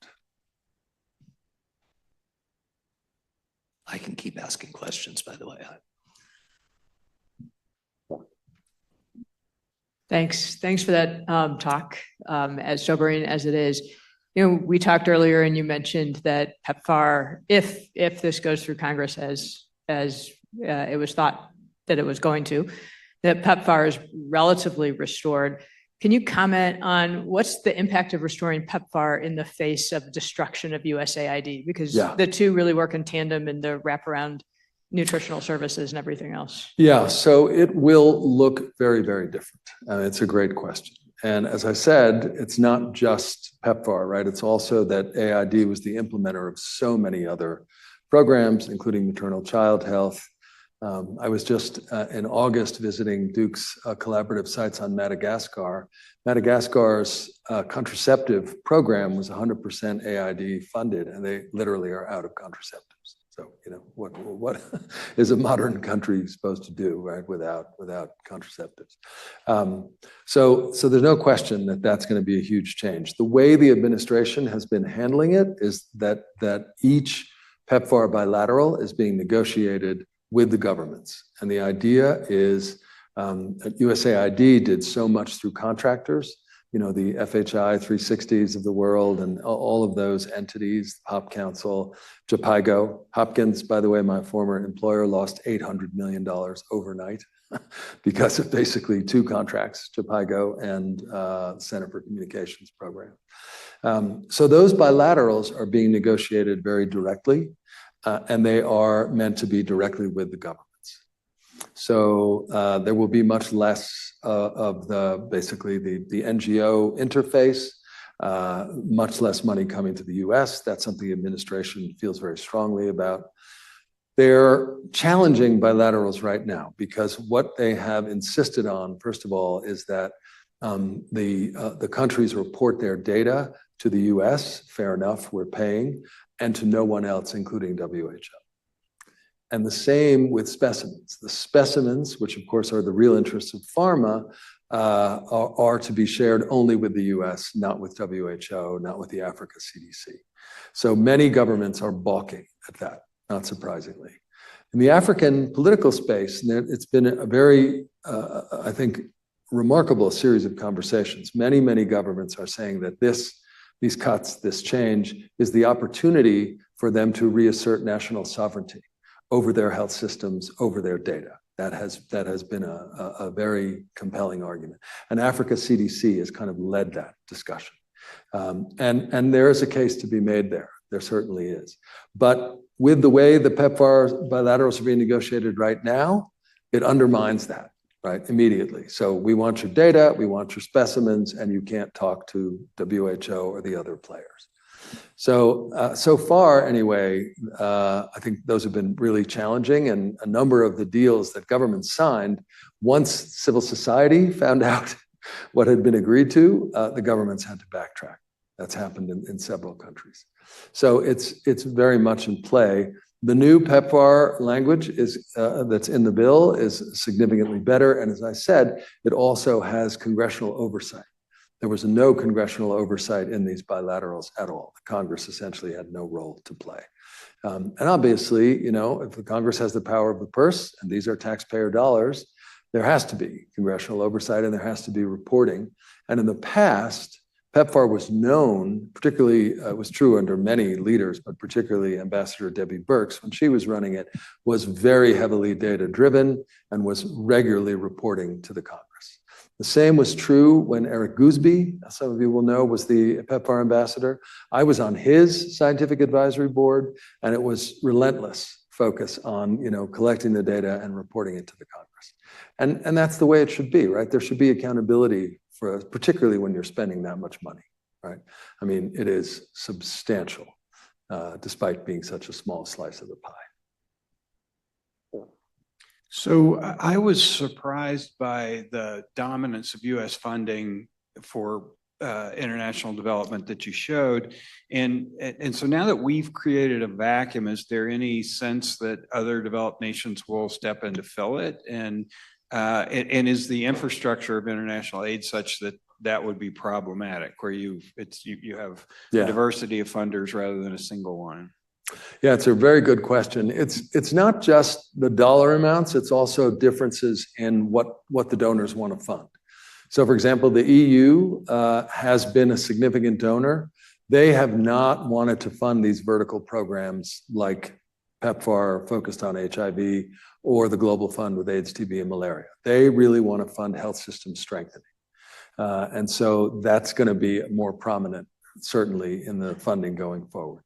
S1: I can keep asking questions, by the way.
S3: Thanks for that talk, as sobering as it is. We talked earlier, and you mentioned that PEPFAR, if this goes through Congress as it was thought that it was going to, that PEPFAR is relatively restored. Can you comment on what's the impact of restoring PEPFAR in the face of destruction of USAID? Because the two really work in tandem in the wraparound nutritional services and everything else.
S2: Yeah, so it will look very, very different. It's a great question. And as I said, it's not just PEPFAR, right? It's also that AID was the implementer of so many other programs, including maternal child health. I was just in August visiting Duke's collaborative sites on Madagascar. Madagascar's contraceptive program was 100% AID funded, and they literally are out of contraceptives. So, what is a modern country supposed to do, right, without contraceptives? So there's no question that that's going to be a huge change. The way the administration has been handling it is that each PEPFAR bilateral is being negotiated with the governments. And the idea is that USAID did so much through contractors, the FHI 360s of the world and all of those entities, Hop Council, JPIGO. Hopkins, by the way, my former employer, lost $800 million overnight because of basically two contracts, JPIGO and Center for Communications Program. So those bilaterals are being negotiated very directly, and they are meant to be directly with the governments. So there will be much less of basically the NGO interface, much less money coming to the US. That's something the administration feels very strongly about. They're challenging bilaterals right now because what they have insisted on, first of all, is that the countries report their data to the US, fair enough, we're paying, and to no one else, including WHO. And the same with specimens. The specimens, which of course are the real interests of pharma, are to be shared only with the US, not with WHO, not with the Africa CDC. So many governments are balking at that, not surprisingly. In the African political space, it's been a very, I think, remarkable series of conversations. Many governments are saying that these cuts, this change, is the opportunity for them to reassert national sovereignty over their health systems, over their data. That has been a very compelling argument. And Africa CDC has kind of led that discussion. And there is a case to be made there. There certainly is. But with the way the PEPFAR bilaterals are being negotiated right now, it undermines that. right, immediately. So we want your data, we want your specimens, and you can't talk to WHO or the other players. So, so far, anyway, I think those have been really challenging, and a number of the deals that governments signed, once civil society found out what had been agreed to, the governments had to backtrack. That's happened in several countries. So it's very much in play. The new PEPFAR language is that's in the bill is significantly better, and as I said, it also has congressional oversight. There was no congressional oversight in these bilaterals at all. The Congress essentially had no role to play. And obviously, you know, if the Congress has the power of the purse, and these are taxpayer dollars, there has to be congressional oversight and there has to be reporting. And in the past, PEPFAR was known, particularly, it was true under many leaders, but particularly Ambassador Debbie Birx, when she was running it, was very heavily data-driven and was regularly reporting to the Congress. The same was true when Eric Gooseby, some of you will know, was the PEPFAR ambassador. I was on his scientific advisory board, and it was relentless focus on, you know, collecting the data and reporting it to the Congress. And that's the way it should be, right? There should be accountability for, particularly when you're spending that much money, right? I mean, it is substantial, despite being such a small slice of the pie.
S4: So I was surprised by the dominance of U.S. funding for international development that you showed. And so now that we've created a vacuum, is there any sense that other developed nations will step in to fill it? And is the infrastructure of international aid such that that would be problematic, where you have a diversity of funders rather than a single one?
S2: Yeah, it's a very good question. It's not just the dollar amounts, it's also differences in what the donors want to fund. So for example, the EU has been a significant donor. They have not wanted to fund these vertical programs like PEPFAR focused on HIV or the Global Fund with AIDS, TB, and malaria. They really want to fund health system strengthening. And so that's going to be more prominent, certainly, in the funding going forward.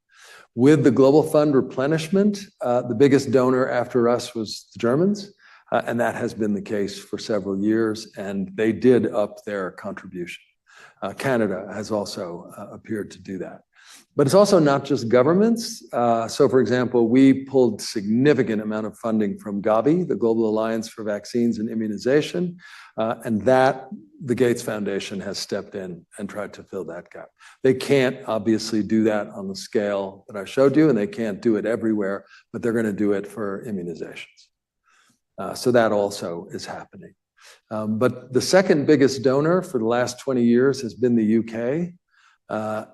S2: With the Global Fund replenishment, the biggest donor after us was the Germans, and that has been the case for several years, and they did up their contribution. Canada has also appeared to do that. But it's also not just governments. So for example, we pulled significant amount of funding from Gavi, the Global Alliance for Vaccines and Immunization, and that the Gates Foundation has stepped in and tried to fill that gap. They can't obviously do that on the scale that I showed you, and they can't do it everywhere, but they're going to do it for immunizations. So that also is happening. But the second biggest donor for the last 20 years has been the UK.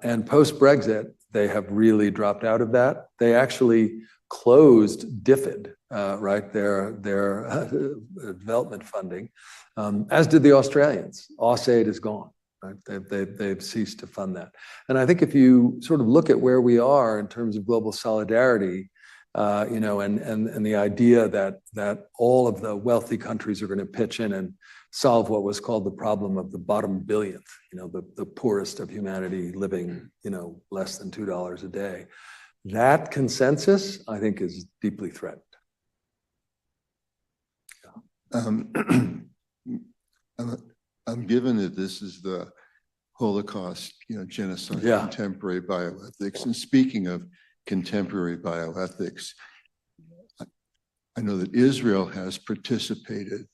S2: And post-Brexit, they have really dropped out of that. They actually closed DFID, right, their development funding, as did the Australians. AusAid is gone, right? They've ceased to fund that. And I think if you sort of look at where we are in terms of global solidarity, you know, and the idea that all of the wealthy countries are going to pitch in and solve what was called the problem of the bottom billionth, you know, the poorest of humanity living, you know, less than $2 a day. That consensus, I think, is deeply threatened.
S5: I'm given that this is the Holocaust, you know, genocide, contemporary bioethics. And speaking of contemporary bioethics, I know that Israel has participated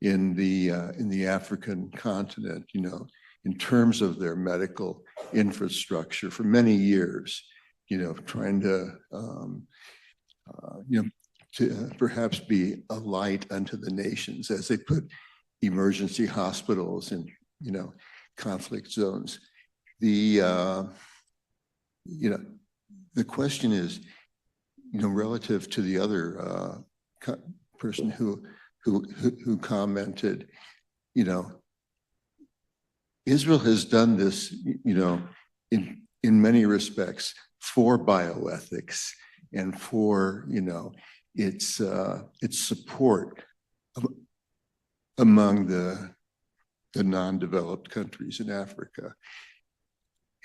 S5: in the African continent, you know, in terms of their medical infrastructure for many years, you know, trying to, you know, to perhaps be a light unto the nations as they put emergency hospitals in, you know, conflict zones. You know, the question is, you know, relative to the other person who commented, you know, Israel has done this, you know, in many respects for bioethics and for, you know, its support among the non-developed countries in Africa.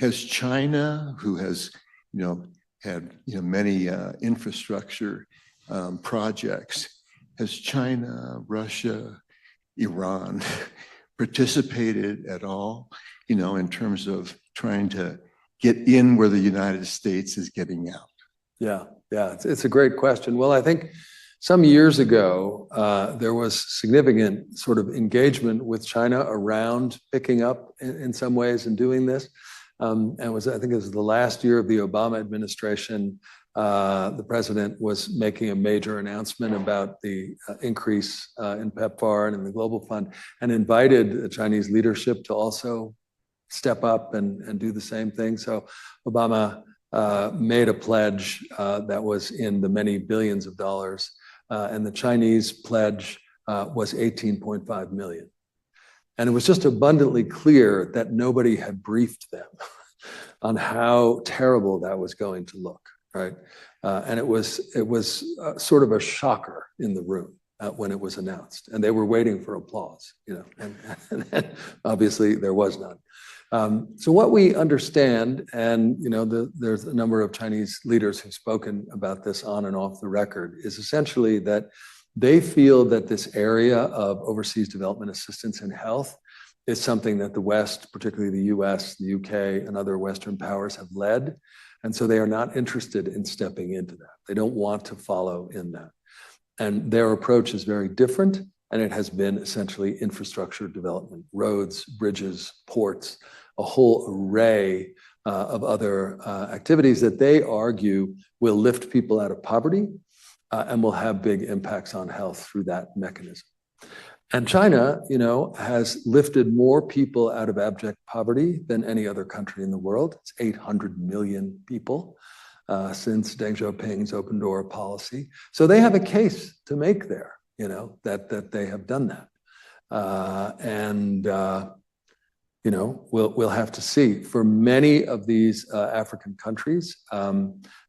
S5: Has China, who has, you know, had, you know, many infrastructure projects, has China, Russia, Iran participated at all, in terms of trying to get in where the United States is getting out?
S2: Yeah, it's a great question. Well, I think some years ago, there was significant sort of engagement with China around picking up in some ways and doing this. And I think it was the last year of the Obama administration, the president was making a major announcement about the increase in PEPFAR and in the Global Fund, and invited the Chinese leadership to also step up and do the same thing. So Obama made a pledge that was in the many billions of dollars, and the Chinese pledge was 18.5 million. And it was just abundantly clear that nobody had briefed them on how terrible that was going to look, right? And it was sort of a shocker in the room when it was announced, and they were waiting for applause, and obviously there was none. So what we understand, and there's a number of Chinese leaders who've spoken about this on and off the record, is essentially that they feel that this area of overseas development assistance in health is something that the West, particularly the US, the UK, and other Western powers have led. And so they are not interested in stepping into that. They don't want to follow in that. And their approach is very different. And it has been essentially infrastructure development, roads, bridges, ports, a whole array of other activities that they argue will lift people out of poverty and will have big impacts on health through that mechanism. And China, has lifted more people out of abject poverty than any other country in the world. It's 800 million people since Deng Xiaoping's open door policy. So they have a case to make there, that they have done that. We'll have to see. For many of these African countries,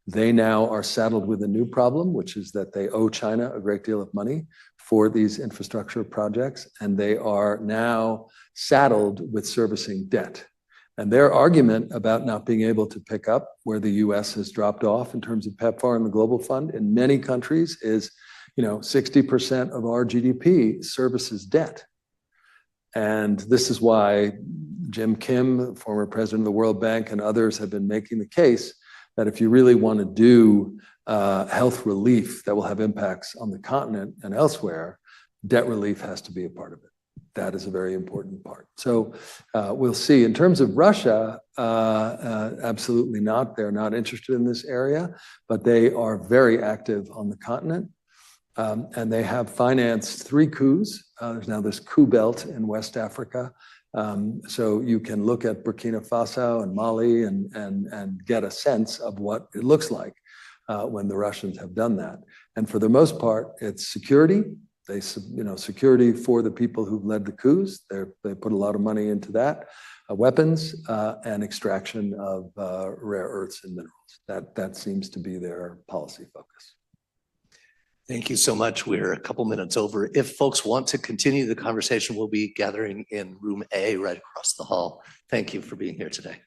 S2: they now are saddled with a new problem, which is that they owe China a great deal of money for these infrastructure projects, and they are now saddled with servicing debt. And their argument about not being able to pick up where the US has dropped off in terms of PEPFAR and the Global Fund in many countries is, 60% of our GDP services debt. And this is why Jim Kim, former president of the World Bank, and others have been making the case that if you really want to do health relief that will have impacts on the continent and elsewhere, debt relief has to be a part of it. That is a very important part. So we'll see. In terms of Russia, absolutely not. They're not interested in this area, but they are very active on the continent. And they have financed 3 coups. There's now this coup belt in West Africa. So you can look at Burkina Faso and Mali and get a sense of what it looks like when the Russians have done that. And for the most part, it's security. They, security for the people who've led the coups. They put a lot of money into that. Weapons and extraction of rare earths and minerals. That seems to be their policy focus.
S1: Thank you so much. We're a couple minutes over. If folks want to continue the conversation, we'll be gathering in room A right across the hall. Thank you for being here today.